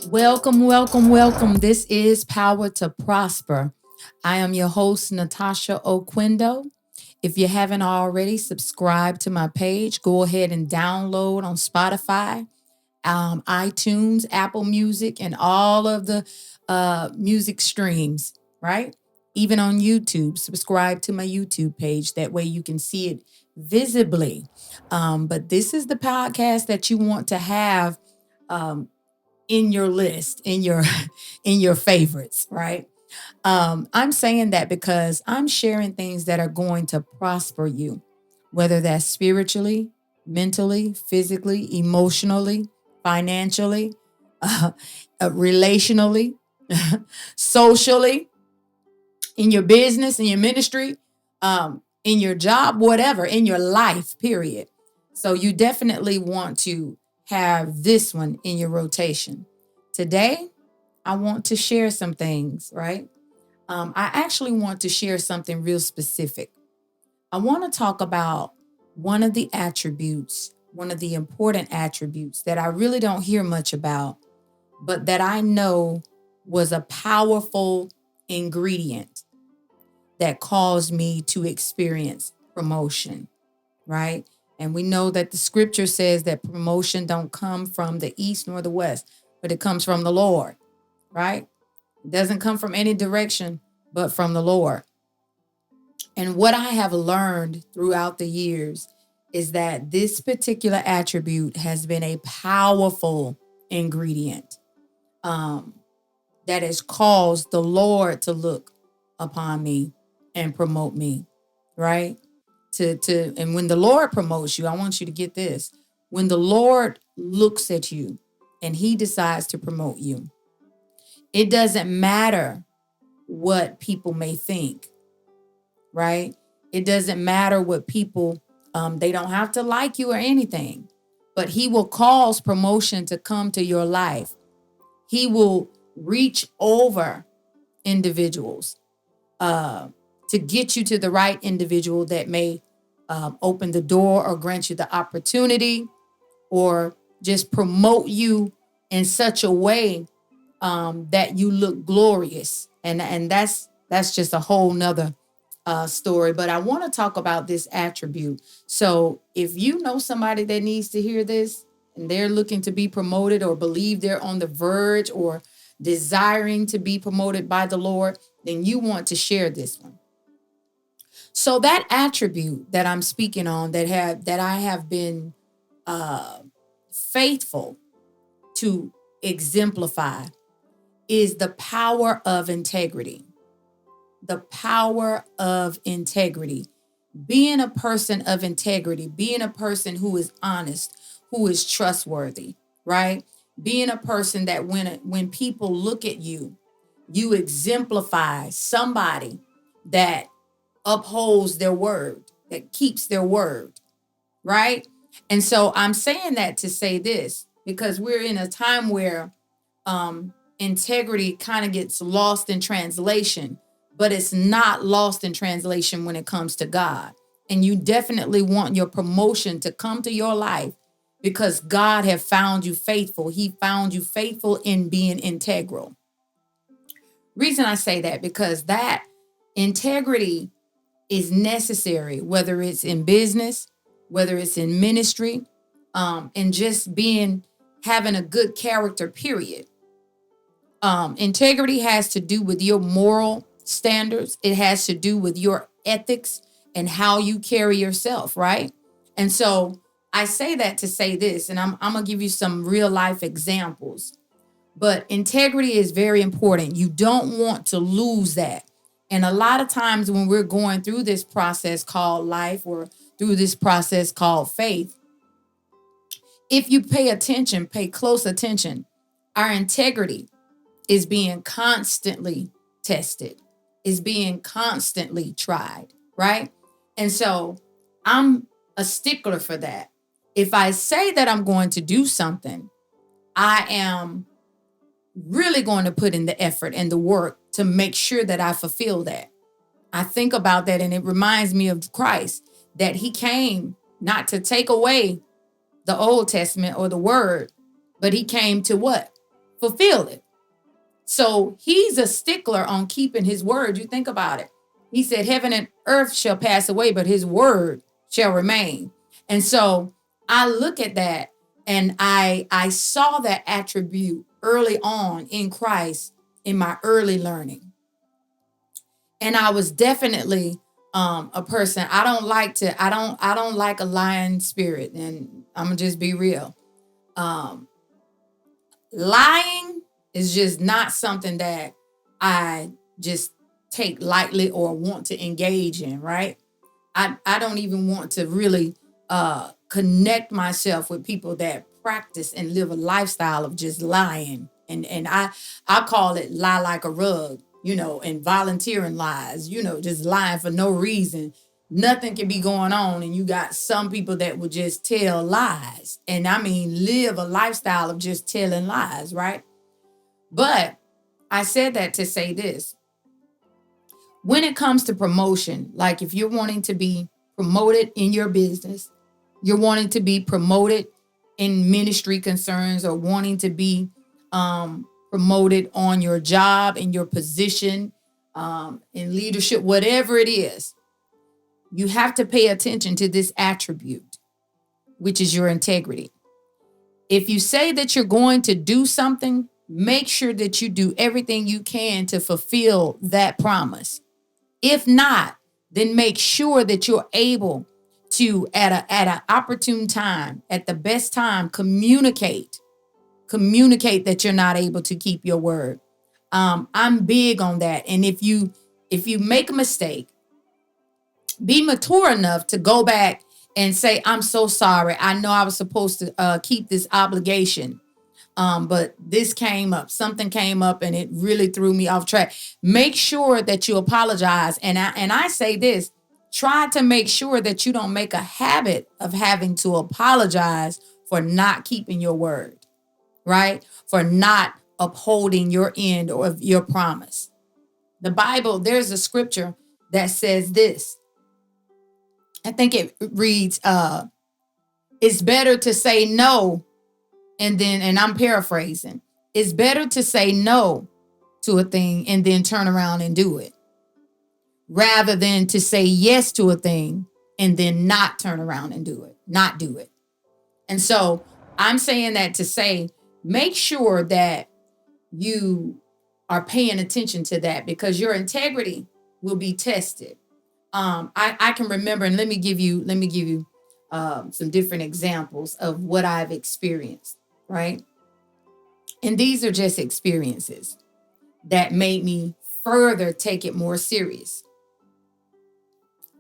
Welcome, welcome, welcome. This is Power to Prosper. I am your host, Natasha Oquendo. If you haven't already subscribed to my page, go ahead and download on Spotify, iTunes, Apple Music, and all of the music streams, right? Even on YouTube, subscribe to my YouTube page. That way you can see it visibly. But this is the podcast that you want to have um, in your list, in your in your favorites, right? I'm saying that because I'm sharing things that are going to prosper you, whether that's spiritually, mentally, physically, emotionally, financially, uh, relationally, socially, in your business, in your ministry, in your job, whatever, in your life, period. So you definitely want to have this one in your rotation. Today, I want to share some things, right? I actually want to share something real specific. I want to talk about one of the attributes, one of the important attributes that I really don't hear much about, but that I know was a powerful ingredient that caused me to experience promotion, right? And we know that the scripture says that promotion don't come from the east nor the west, but it comes from the Lord, right? It doesn't come from any direction but from the Lord. And what I have learned throughout the years is that this particular attribute has been a powerful ingredient um, that has caused the Lord to look upon me and promote me, right? And when the Lord promotes you, I want you to get this. When the Lord looks at you and he decides to promote you, it doesn't matter what people may think, right? It doesn't matter what people, they don't have to like you or anything, but he will cause promotion to come to your life. He will reach over individuals to get you to the right individual that may open the door or grant you the opportunity or just promote you in such a way that you look glorious. And that's just a whole nother story. But I want to talk about this attribute. So if you know somebody that needs to hear this and they're looking to be promoted or believe they're on the verge or desiring to be promoted by the Lord, then you want to share this one. So that attribute that I'm speaking on that I have been uh, faithful to exemplify is the power of integrity. The power of integrity. Being a person of integrity, being a person who is honest, who is trustworthy, right? Being a person that when people look at you, you exemplify somebody that upholds their word, that keeps their word, right? And so I'm saying that to say this because we're in a time where integrity kind of gets lost in translation, but it's not lost in translation when it comes to God. And you definitely want your promotion to come to your life because God have found you faithful. He found you faithful in being integral. Reason I say that because that integrity is necessary, whether it's in business, whether it's in ministry, and just having a good character, period. Integrity has to do with your moral standards. It has to do with your ethics and how you carry yourself, right? And so I say that to say this, and I'm going to give you some real life examples. But integrity is very important. You don't want to lose that. And a lot of times when we're going through this process called life or through this process called faith, if you pay attention, pay close attention, our integrity is being constantly tested, is being constantly tried, right? And so I'm a stickler for that. If I say that I'm going to do something, I am really going to put in the effort and the work to make sure that I fulfill that. I think about that and it reminds me of Christ, that he came not to take away the Old Testament or the word, but he came to what? fulfill it. So he's a stickler on keeping his word. You think about it. He said, heaven and earth shall pass away, but his word shall remain. And so I look at that, and I saw that attribute early on in Christ in my early learning. And I was definitely a person. I don't like a lying spirit. And I'm gonna just be real. Um, Lying is just not something that I just take lightly or want to engage in, right? I don't even want to really connect myself with people that practice and live a lifestyle of just lying. And I call it lie like a rug, and volunteering lies, just lying for no reason. Nothing can be going on, and you got some people that will just tell lies. And I mean live a lifestyle of just telling lies, right? But I said that to say this. When it comes to promotion, like if you're wanting to be promoted in your business, you're wanting to be promoted in ministry concerns, or wanting to be promoted on your job, in your position, in leadership, whatever it is, you have to pay attention to this attribute, which is your integrity. If you say that you're going to do something, make sure that you do everything you can to fulfill that promise. If not, then make sure that you're able to, at an opportune time, at the best time, communicate that you're not able to keep your word. I'm big on that. And if you make a mistake, be mature enough to go back and say, I'm so sorry. I know I was supposed to keep this obligation. But this came up, something came up, and it really threw me off track. Make sure that you apologize. And I say this, try to make sure that you don't make a habit of having to apologize for not keeping your word, right? For not upholding your end or your promise. The Bible, there's a scripture that says this. I think it reads, it's better to say no. And I'm paraphrasing, it's better to say no to a thing and then turn around and do it, rather than to say yes to a thing and then not turn around and not do it. And so I'm saying that to say, make sure that you are paying attention to that, because your integrity will be tested. I can remember, and let me give you some different examples of what I've experienced, right? And these are just experiences that made me further take it more serious.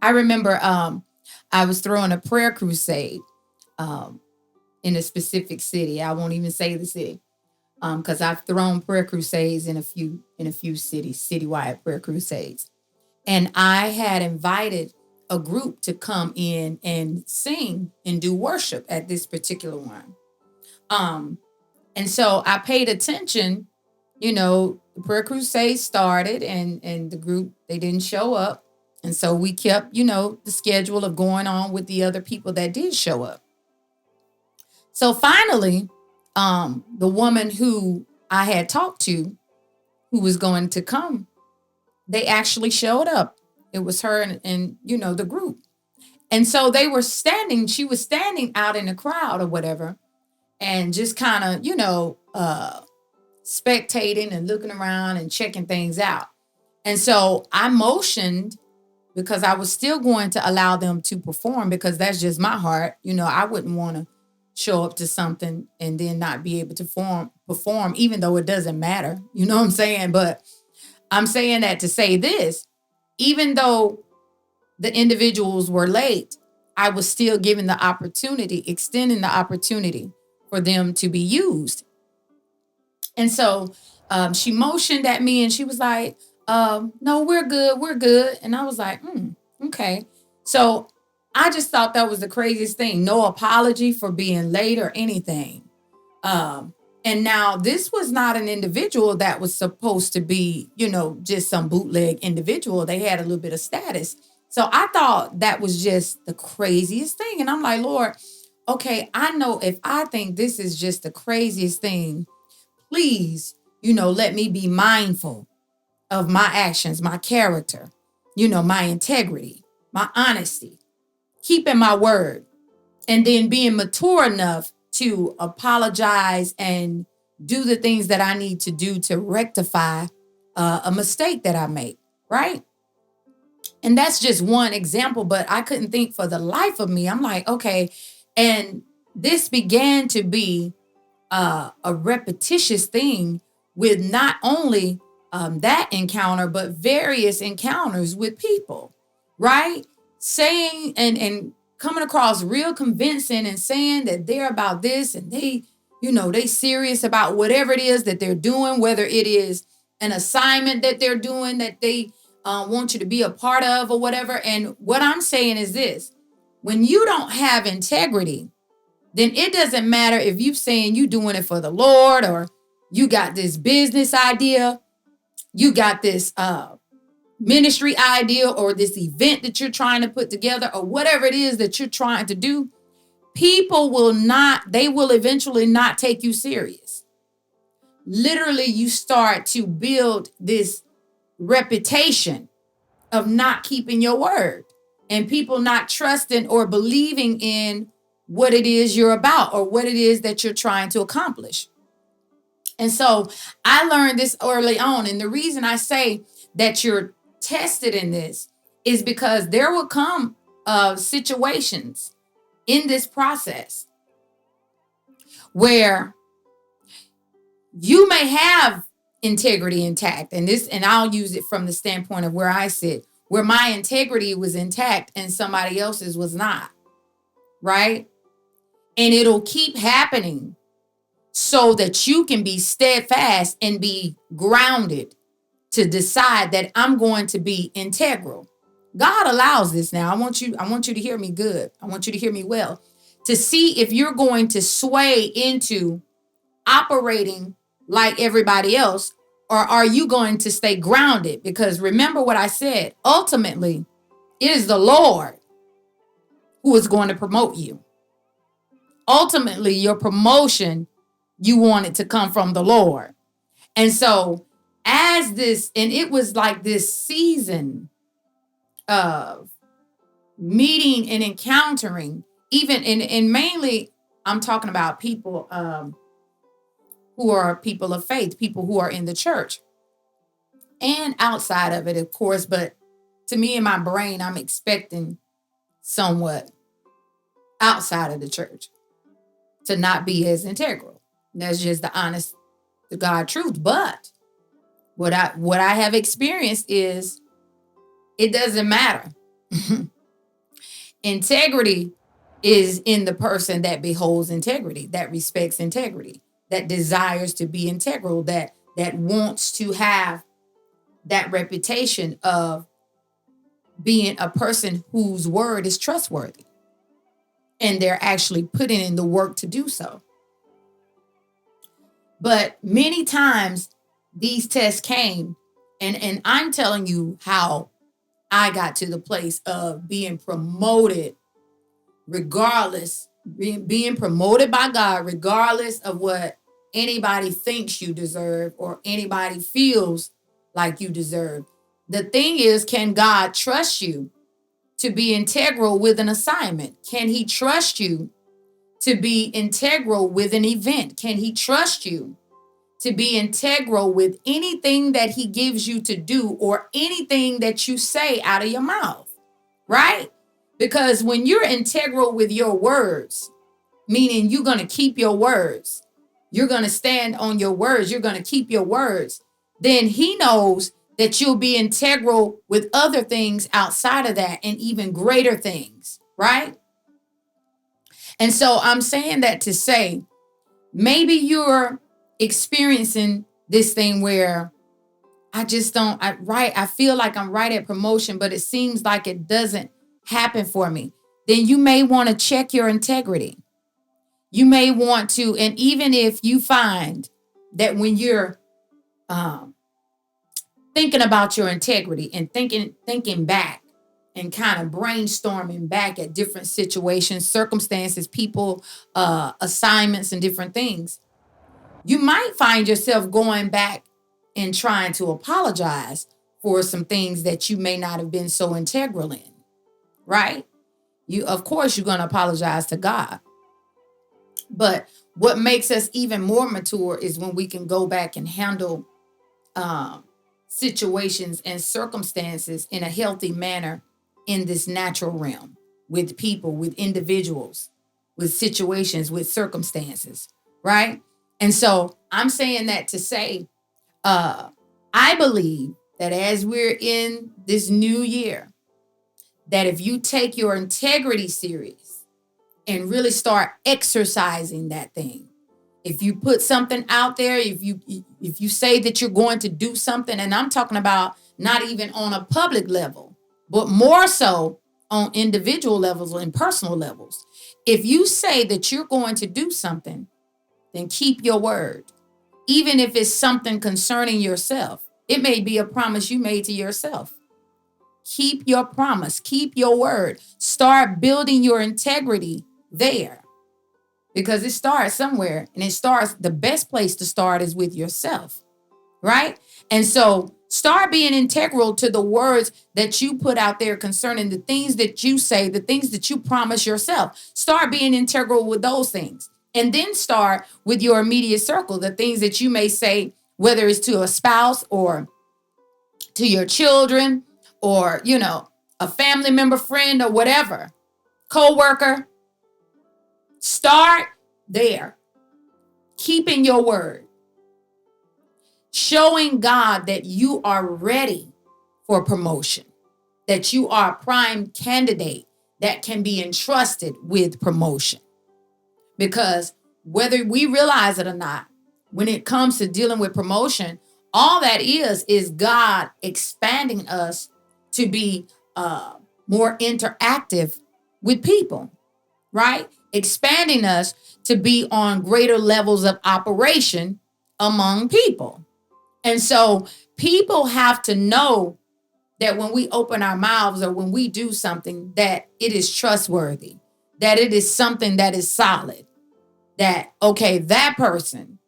I remember I was throwing a prayer crusade in a specific city. I won't even say the city, because I've thrown prayer crusades in a few cities, citywide prayer crusades. And I had invited a group to come in and sing and do worship at this particular one. And so I paid attention, the prayer crusade started, and the group, they didn't show up. And so we kept, the schedule of going on with the other people that did show up. So finally, the woman who I had talked to, who was going to come, they actually showed up. It was her and the group. And so she was standing out in the crowd or whatever, and just kind of, spectating and looking around and checking things out. And so I motioned, because I was still going to allow them to perform, because that's just my heart. I wouldn't want to show up to something and then not be able to perform, even though it doesn't matter. You know what I'm saying? But I'm saying that to say this, even though the individuals were late, I was still extending the opportunity for them to be used. And so she motioned at me and she was like, no, we're good. And I was like, okay. So I just thought that was the craziest thing. No apology for being late or anything. And now this was not an individual that was supposed to be, just some bootleg individual. They had a little bit of status. So I thought that was just the craziest thing. And I'm like, Lord, okay, I know if I think this is just the craziest thing, please, let me be mindful of my actions, my character, my integrity, my honesty, keeping my word, and then being mature enough to apologize and do the things that I need to do to rectify a mistake that I make, right? And that's just one example, but I couldn't think for the life of me. I'm like, okay. And this began to be a repetitious thing with not only that encounter, but various encounters with people, right? Saying and coming across real convincing and saying that they're about this and they serious about whatever it is that they're doing, whether it is an assignment that they're doing that they want you to be a part of or whatever. And what I'm saying is this: when you don't have integrity, then it doesn't matter if you saying you doing it for the Lord, or you got this business idea, you got this ministry idea, or this event that you're trying to put together, or whatever it is that you're trying to do. People they will eventually not take you serious. Literally, you start to build this reputation of not keeping your word, and people not trusting or believing in what it is you're about or what it is that you're trying to accomplish. And so I learned this early on. And the reason I say that you're tested in this is because there will come situations in this process where you may have integrity intact. And I'll use it from the standpoint of where I sit, where my integrity was intact and somebody else's was not, right? And it'll keep happening so that you can be steadfast and be grounded to decide that I'm going to be integral. God allows this now. I want you to hear me good. I want you to hear me well. To see if you're going to sway into operating like everybody else, or are you going to stay grounded? Because remember what I said, ultimately, it is the Lord who is going to promote you. Ultimately, your promotion, you want it to come from the Lord. And so it was like this season of meeting and encountering, even and mainly I'm talking about people who are people of faith, people who are in the church and outside of it, of course. But to me, in my brain, I'm expecting somewhat outside of the church to not be as integral. That's just the honest to God truth. But what I have experienced is it doesn't matter. Integrity is in the person that beholds integrity, that respects integrity, that desires to be integral, that wants to have that reputation of being a person whose word is trustworthy. And they're actually putting in the work to do so. But many times these tests came, and I'm telling you how I got to the place of being promoted regardless, being promoted by God, regardless of what anybody thinks you deserve or anybody feels like you deserve. The thing is, can God trust you to be integral with an assignment? Can he trust you to be integral with an event? Can he trust you to be integral with anything that he gives you to do or anything that you say out of your mouth, right? Because when you're integral with your words, meaning you're going to keep your words, you're going to stand on your words, you're going to keep your words, then he knows that you'll be integral with other things outside of that and even greater things, right? And so I'm saying that to say, maybe you're experiencing this thing where I feel like I'm right at promotion, but it seems like it doesn't happen for me. Then you may want to check your integrity. You may want to, and even if you find that when you're thinking about your integrity and thinking back and kind of brainstorming back at different situations, circumstances, people, assignments, and different things, you might find yourself going back and trying to apologize for some things that you may not have been so integral in, right? Of course, you're going to apologize to God. But what makes us even more mature is when we can go back and handle um, situations and circumstances in a healthy manner in this natural realm with people, with individuals, with situations, with circumstances, right? And so I'm saying that to say, I believe that as we're in this new year, that if you take your integrity serious and really start exercising that thing, if you put something out there, if you say that you're going to do something, and I'm talking about not even on a public level, but more so on individual levels and personal levels. If you say that you're going to do something, then keep your word. Even if it's something concerning yourself, it may be a promise you made to yourself. Keep your promise, keep your word. Start building your integrity there, because it starts somewhere, and the best place to start is with yourself, right? And so start being integral to the words that you put out there concerning the things that you say, the things that you promise yourself. Start being integral with those things. And then start with your immediate circle, the things that you may say, whether it's to a spouse or to your children or, a family member, friend, or whatever, co-worker. Start there, keeping your word, showing God that you are ready for promotion, that you are a prime candidate that can be entrusted with promotion. Because whether we realize it or not, when it comes to dealing with promotion, all that is God expanding us to be more interactive with people, right? Expanding us to be on greater levels of operation among people. And so people have to know that when we open our mouths or when we do something, that it is trustworthy, that it is something that is solid, that, okay, that person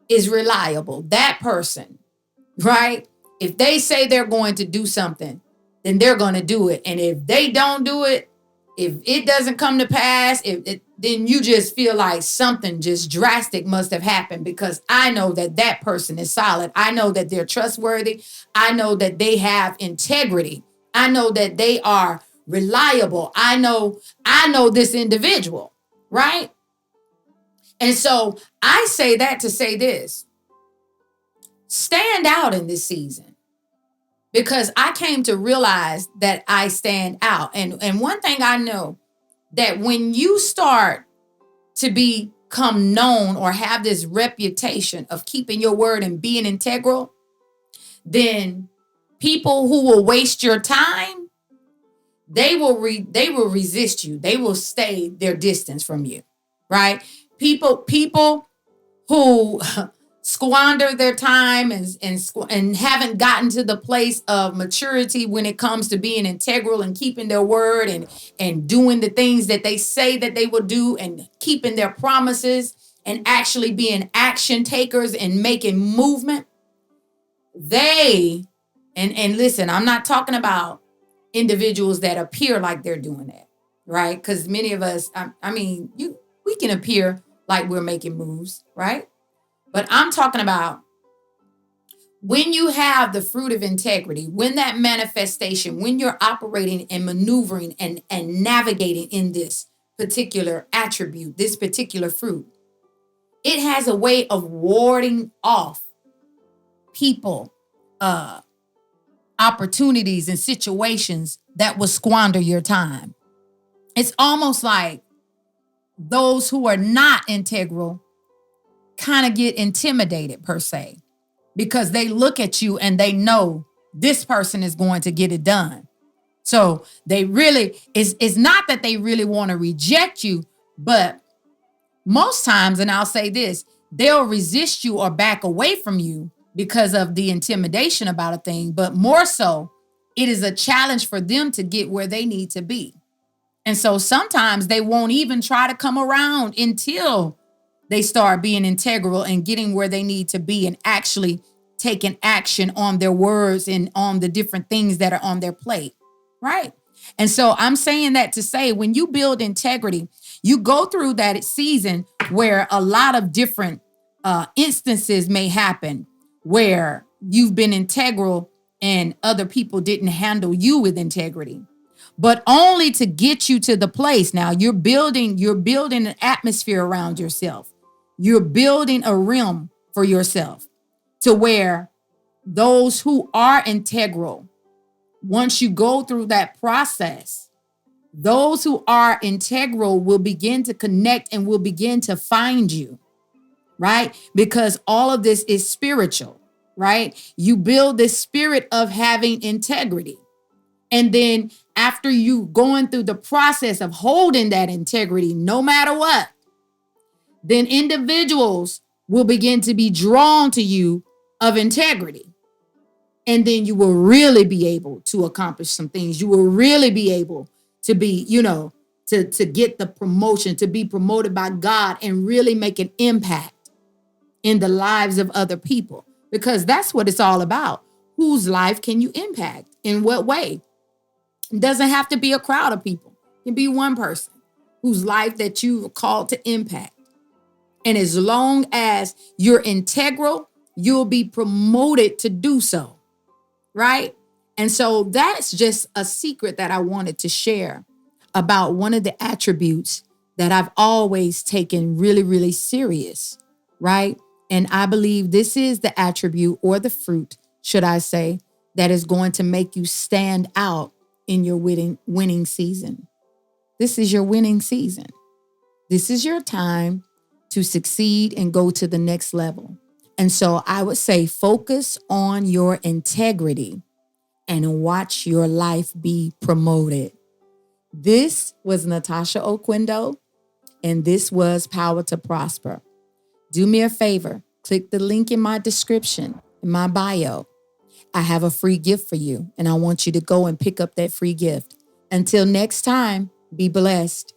is reliable, that person, right? If they say they're going to do something, then they're going to do it. And if they don't do it, if it doesn't come to pass, then you just feel like something just drastic must have happened, because I know that that person is solid. I know that they're trustworthy. I know that they have integrity. I know that they are reliable. I know this individual, right? And so I say that to say this: stand out in this season, because I came to realize that I stand out. And one thing I know, that when you start to become known or have this reputation of keeping your word and being integral, then people who will waste your time, they will resist you. They will stay their distance from you, right? People who squander their time and haven't gotten to the place of maturity when it comes to being integral and keeping their word and doing the things that they say that they will do and keeping their promises and actually being action takers and making movement. And listen, I'm not talking about individuals that appear like they're doing that, right? Because many of us, we can appear like we're making moves, right? But I'm talking about when you have the fruit of integrity, when that manifestation, when you're operating and maneuvering and navigating in this particular attribute, this particular fruit, it has a way of warding off people, opportunities and situations that will squander your time. It's almost like those who are not integral kind of get intimidated per se, because they look at you and they know this person is going to get it done. So they really, it's not that they really want to reject you, but most times, and I'll say this, they'll resist you or back away from you because of the intimidation about a thing. But more so, it is a challenge for them to get where they need to be. And so sometimes they won't even try to come around until they start being integral and getting where they need to be and actually taking action on their words and on the different things that are on their plate, right? And so I'm saying that to say, when you build integrity, you go through that season where a lot of different instances may happen where you've been integral and other people didn't handle you with integrity, but only to get you to the place. Now you're building an atmosphere around yourself. You're building a realm for yourself to where those who are integral, once you go through that process, those who are integral will begin to connect and will begin to find you, right? Because all of this is spiritual, right? You build this spirit of having integrity. And then after you going through the process of holding that integrity, no matter what, then individuals will begin to be drawn to you of integrity. And then you will really be able to accomplish some things. You will really be able to be, to get the promotion, to be promoted by God and really make an impact in the lives of other people. Because that's what it's all about. Whose life can you impact? In what way? It doesn't have to be a crowd of people. It can be one person whose life that you are called to impact. And as long as you're integral, you'll be promoted to do so. Right? And so that's just a secret that I wanted to share about one of the attributes that I've always taken really, really serious. Right? And I believe this is the attribute or the fruit, should I say, that is going to make you stand out in your winning season. This is your winning season. This is your time to succeed and go to the next level. And so I would say focus on your integrity and watch your life be promoted. This was Natasha Oquendo, and this was Power to Prosper. Do me a favor, click the link in my description, in my bio. I have a free gift for you, and I want you to go and pick up that free gift. Until next time, be blessed.